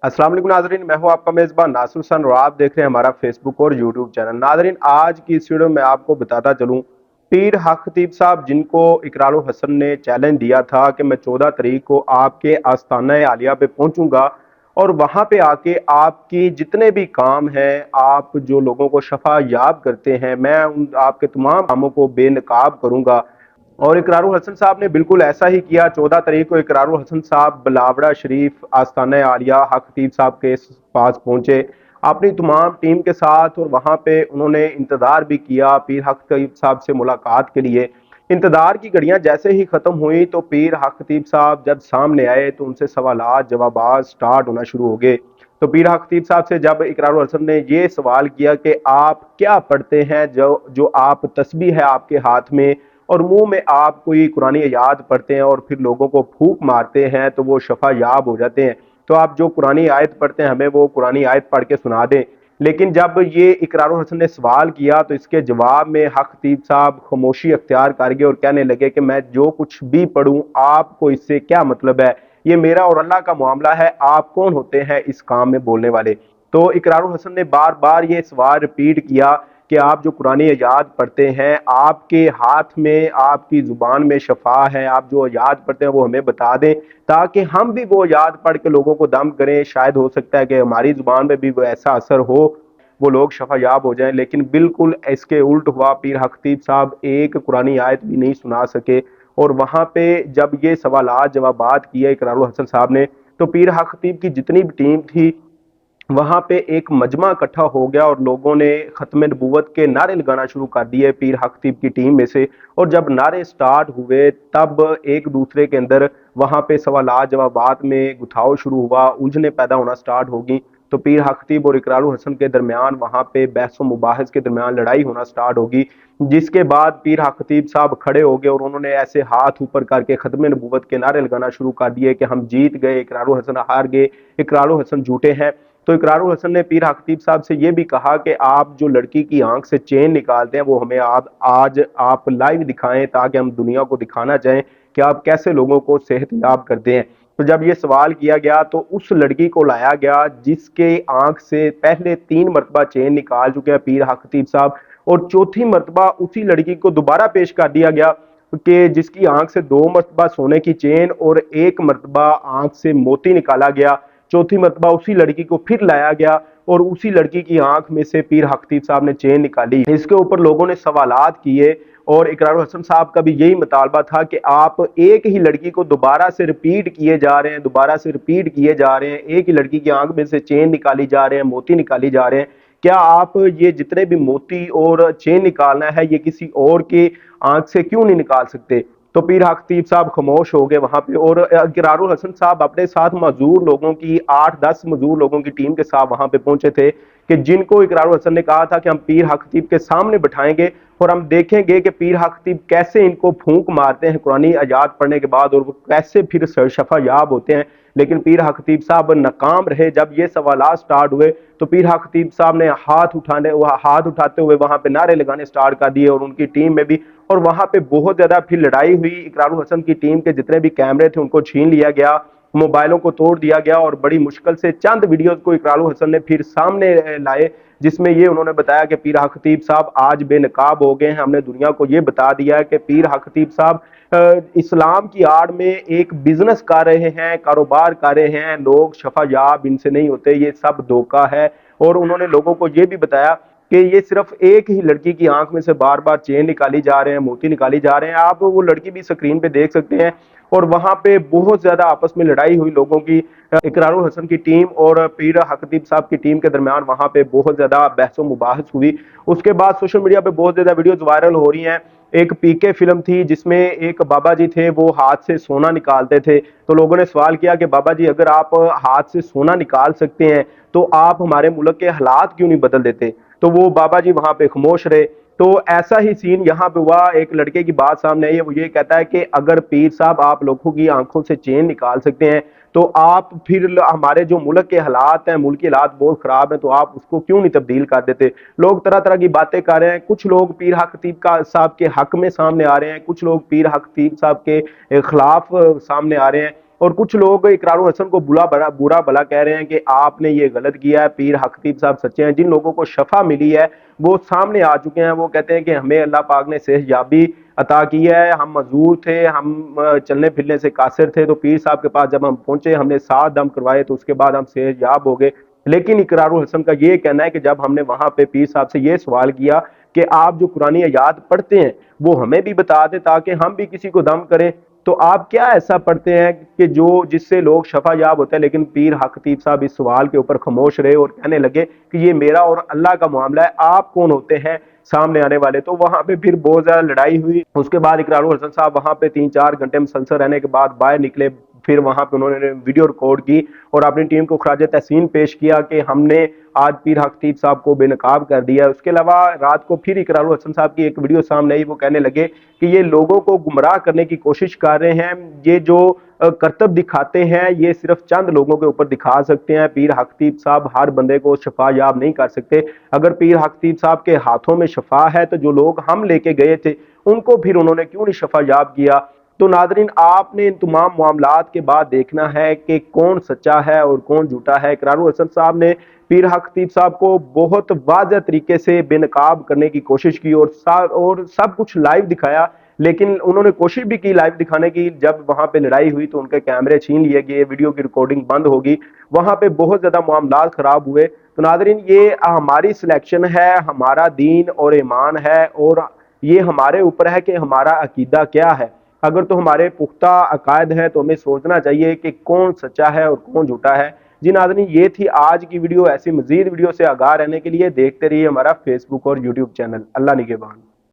अस्सलाम वालेकुम नाजरीन, मैं हूं आपका मेज़बान नासिर हुसैन और आप देख रहे हैं हमारा फेसबुक और यूट्यूब चैनल। नाजरीन, आज की इस वीडियो में आपको बताता चलूं, पीर हक खतीब साहब जिनको इकरारुल हसन ने चैलेंज दिया था कि मैं 14 तारीख को आपके आस्थाना आलिया पे पहुंचूंगा और वहां पे आके आपकी जितने भी काम हैं, आप जो लोगों को शफा याब करते हैं, मैं उन आपके तमाम कामों को बेनकाब करूंगा। और इकरारुल हसन साहब ने बिल्कुल ऐसा ही किया। 14 तारीख को इकरारुल हसन साहब बिलावड़ा शरीफ आस्थाना आलिया हक खतीब साहब के पास पहुंचे अपनी तमाम टीम के साथ, और वहां पे उन्होंने इंतजार भी किया पीर हक खतीब साहब से मुलाकात के लिए। इंतजार की घड़ियां जैसे ही खत्म हुई तो पीर हक खतीब साहब जब सामने आए तो उनसे सवालात जवाबात स्टार्ट होना शुरू हो गए। तो पीर हक खतीब साहब से जब इकरारुल हसन ने ये सवाल किया कि आप क्या पढ़ते हैं, जो जो आप तस्बीह है आपके हाथ में और मुंह में आप कोई कुरानी आयत पढ़ते हैं और फिर लोगों को फूंक मारते हैं तो वो शफा याब हो जाते हैं, तो आप जो कुरानी आयत पढ़ते हैं हमें वो कुरानी आयत पढ़ के सुना दें। लेकिन जब ये इकरारुल हसन ने सवाल किया तो इसके जवाब में हक खतीब साहब खामोशी अख्तियार कर गए और कहने लगे कि मैं जो कुछ भी पढ़ूं आपको इससे क्या मतलब है, ये मेरा और अल्लाह का मामला है, आप कौन होते हैं इस काम में बोलने वाले। तो इकरारुल हसन ने बार बार ये सवाल रिपीट किया कि आप जो कुरानी आयत पढ़ते हैं आपके हाथ में आपकी ज़ुबान में शफा है, आप जो आयत पढ़ते हैं वो हमें बता दें ताकि हम भी वो आयत पढ़ के लोगों को दम करें। शायद हो सकता है कि हमारी ज़ुबान में भी वो ऐसा असर हो, वो लोग शफा याब हो जाएं। लेकिन बिल्कुल इसके उल्ट हुआ, पीर हक खतीब साहब एक कुरानी आयत भी नहीं सुना सके। और वहाँ पे जब ये सवालात जवाबात किए इकरारुल हसन साहब ने, तो पीर हक खतीब की जितनी भी टीम थी वहां पे एक मजमा इकट्ठा हो गया और लोगों ने खत्म नबूवत के नारे लगाना शुरू कर दिए पीर हक खतीब की टीम में से। और जब नारे स्टार्ट हुए तब एक दूसरे के अंदर वहां पे सवालात जवाबात में गुथाव शुरू हुआ, उलझने पैदा होना स्टार्ट होगी। तो पीर हक खतीब और इकरारुल हसन के दरमियान वहां पे बहस व मुबाहस के दरमियान लड़ाई होना स्टार्ट होगी, जिसके बाद पीर हक खतीब साहब खड़े हो गए और उन्होंने ऐसे हाथ ऊपर करके खत्म नबूवत के नारे लगाना शुरू कर दिए कि हम जीत गए, इकरारुल हसन हार गए, इकरारुल हसन झूठे हैं। तो इकरारुल हसन ने पीर हक खतीब साहब से ये भी कहा कि आप जो लड़की की आंख से चेन निकालते हैं वो हमें आज आप लाइव दिखाएं ताकि हम दुनिया को दिखाना चाहें कि आप कैसे लोगों को सेहतयाब करते हैं। तो जब ये सवाल किया गया तो उस लड़की को लाया गया जिसके आंख से पहले 3 मरतबा चेन निकाल चुके हैं पीर हक खतीब साहब, और चौथी मरतबा उसी लड़की को दोबारा पेश कर दिया गया कि जिसकी आंख से 2 मरतबा सोने की चेन और 1 मरतबा आंख से मोती निकाला गया। चौथी मरतबा उसी लड़की को फिर लाया गया और उसी लड़की की आंख में से पीर हक खतीब साहब ने चेन निकाली। इसके ऊपर लोगों ने सवालात किए और इकरारुल हसन साहब का भी यही मुतालबा था कि आप एक ही लड़की को दोबारा से रिपीट किए जा रहे हैं, दोबारा से रिपीट किए जा रहे हैं, एक ही लड़की की आंख में से चेन निकाली जा रहे हैं, मोती निकाली जा रहे हैं, क्या आप ये जितने भी मोती और चेन निकालना है ये किसी और की आंख से क्यों नहीं निकाल सकते। तो पीर हक खतीब साहब खामोश हो गए वहां पे, और इकरारुल हसन साहब अपने साथ मजदूर लोगों की 8-10 मजदूर लोगों की टीम के साथ वहां पे पहुंचे थे कि जिनको इकरारुल हसन ने कहा था कि हम पीर हक खतीब के सामने बिठाएंगे और हम देखेंगे कि पीर हक खतीब कैसे इनको फूंक मारते हैं कुरानी आयत पढ़ने के बाद और वो कैसे फिर शफा याब होते हैं। लेकिन पीर हक खतीब साहब नाकाम रहे। जब ये सवालात स्टार्ट हुए तो पीर हक खतीब साहब ने हाथ उठाते हुए वहां पे नारे लगाने स्टार्ट कर दिए और उनकी टीम में भी, और वहां पे बहुत ज्यादा फिर लड़ाई हुई। इकरारुल हसन की टीम के जितने भी कैमरे थे उनको छीन लिया गया, मोबाइलों को तोड़ दिया गया और बड़ी मुश्किल से चंद वीडियोस को इकरारुल हसन ने फिर सामने लाए, जिसमें ये उन्होंने बताया कि पीर हक खतीब साहब आज बेनकाब हो गए हैं। हमने दुनिया को ये बता दिया है कि पीर हक खतीब साहब इस्लाम की आड़ में एक बिजनेस कर रहे हैं, कारोबार कर रहे हैं, लोग शफा याब इनसे नहीं होते, ये सब धोखा है। और उन्होंने लोगों को ये भी बताया कि ये सिर्फ एक ही लड़की की आंख में से बार बार चेन निकाली जा रहे हैं, मोती निकाली जा रहे हैं। आप वो लड़की भी स्क्रीन पे देख सकते हैं। और वहां पे बहुत ज्यादा आपस में लड़ाई हुई लोगों की, इकरारुल हसन की टीम और पीर हक खतीब साहब की टीम के दरमियान वहां पे बहुत ज्यादा बहस मुबाहस हुई। उसके बाद सोशल मीडिया पे बहुत ज्यादा वीडियोस वायरल हो रही हैं। एक पीके फिल्म थी जिसमें एक बाबा जी थे, वो हाथ से सोना निकालते थे। तो लोगों ने सवाल किया कि बाबा जी अगर आप हाथ से सोना निकाल सकते हैं तो आप हमारे मुल्क के हालात क्यों नहीं बदल देते। तो वो बाबा जी वहां पे खामोश रहे। तो ऐसा ही सीन यहाँ पे हुआ। एक लड़के की बात सामने आई है, वो ये कहता है कि अगर पीर साहब आप लोगों की आंखों से चेन निकाल सकते हैं तो आप फिर हमारे जो मुल्क के हालात हैं, मुल्क के हालात बहुत खराब हैं, तो आप उसको क्यों नहीं तब्दील कर देते। लोग तरह तरह की बातें कर रहे हैं। कुछ लोग पीर हक खतीब का साहब के हक में सामने आ रहे हैं, कुछ लोग पीर हक खतीब साहब के खिलाफ सामने आ रहे हैं। اور کچھ لوگ اقرار حسن کو برا بلا کہہ رہے ہیں کہ آپ نے یہ غلط کیا ہے، پیر حق خطیب صاحب سچے ہیں۔ جن لوگوں کو شفا ملی ہے وہ سامنے آ چکے ہیں، وہ کہتے ہیں کہ ہمیں اللہ پاک نے صحت یابی عطا کی ہے، ہم معذور تھے، ہم چلنے پھرنے سے قاصر تھے، تو پیر صاحب کے پاس جب ہم پہنچے، ہم نے 7 دم کروائے تو اس کے بعد ہم صحت یاب ہو گئے۔ لیکن اقرار الحسن کا یہ کہنا ہے کہ جب ہم نے وہاں پہ پیر صاحب سے یہ سوال کیا کہ آپ جو قرآن آیات پڑھتے ہیں وہ ہمیں بھی بتا دیں تاکہ ہم بھی کسی کو دم کریں، تو آپ کیا ایسا پڑھتے ہیں کہ جس سے لوگ شفا یاب ہوتے ہیں؟ لیکن پیر حق خطیب صاحب اس سوال کے اوپر خاموش رہے اور کہنے لگے کہ یہ میرا اور اللہ کا معاملہ ہے، آپ کون ہوتے ہیں سامنے آنے والے؟ تو وہاں پہ پھر بہت زیادہ لڑائی ہوئی۔ اس کے بعد اقرار الحسن صاحب وہاں پہ 3-4 گھنٹے مسلسل رہنے کے بعد باہر نکلے، پھر وہاں پہ انہوں نے ویڈیو ریکارڈ کی اور اپنی ٹیم کو خراج تحسین پیش کیا کہ ہم نے آج پیر حق خطیب صاحب کو بے نقاب کر دیا ہے۔ اس کے علاوہ رات کو پھر اقرار الحسن صاحب کی ایک ویڈیو سامنے آئی، وہ کہنے لگے کہ یہ لوگوں کو گمراہ کرنے کی کوشش کر رہے ہیں، یہ جو کرتب دکھاتے ہیں یہ صرف چند لوگوں کے اوپر دکھا سکتے ہیں، پیر حق خطیب صاحب ہر بندے کو شفا یاب نہیں کر سکتے۔ اگر پیر حق خطیب صاحب کے ہاتھوں میں شفا ہے تو جو لوگ ہم لے کے گئے تھے ان کو پھر انہوں نے کیوں نہیں شفا یاب کیا؟ تو ناظرین، آپ نے ان تمام معاملات کے بعد دیکھنا ہے کہ کون سچا ہے اور کون جھوٹا ہے۔ اقرار الحسن صاحب نے پیر حق خطیب صاحب کو بہت واضح طریقے سے بے نقاب کرنے کی کوشش کی اور سب کچھ لائیو دکھایا، لیکن انہوں نے کوشش بھی کی لائیو دکھانے کی۔ جب وہاں پہ لڑائی ہوئی تو ان کے کیمرے چھین لیے گئے، ویڈیو کی ریکارڈنگ بند ہوگی، وہاں پہ بہت زیادہ معاملات خراب ہوئے۔ تو ناظرین، یہ ہماری سلیکشن ہے، ہمارا دین اور ایمان ہے، اور یہ ہمارے اوپر ہے کہ ہمارا عقیدہ کیا ہے۔ اگر تو ہمارے پختہ عقائد ہیں تو ہمیں سوچنا چاہیے کہ کون سچا ہے اور کون جھوٹا ہے۔ جی ناظرین، یہ تھی آج کی ویڈیو۔ ایسی مزید ویڈیو سے آگاہ رہنے کے لیے دیکھتے رہیے ہمارا فیس بک اور یوٹیوب چینل۔ اللہ نگہبان۔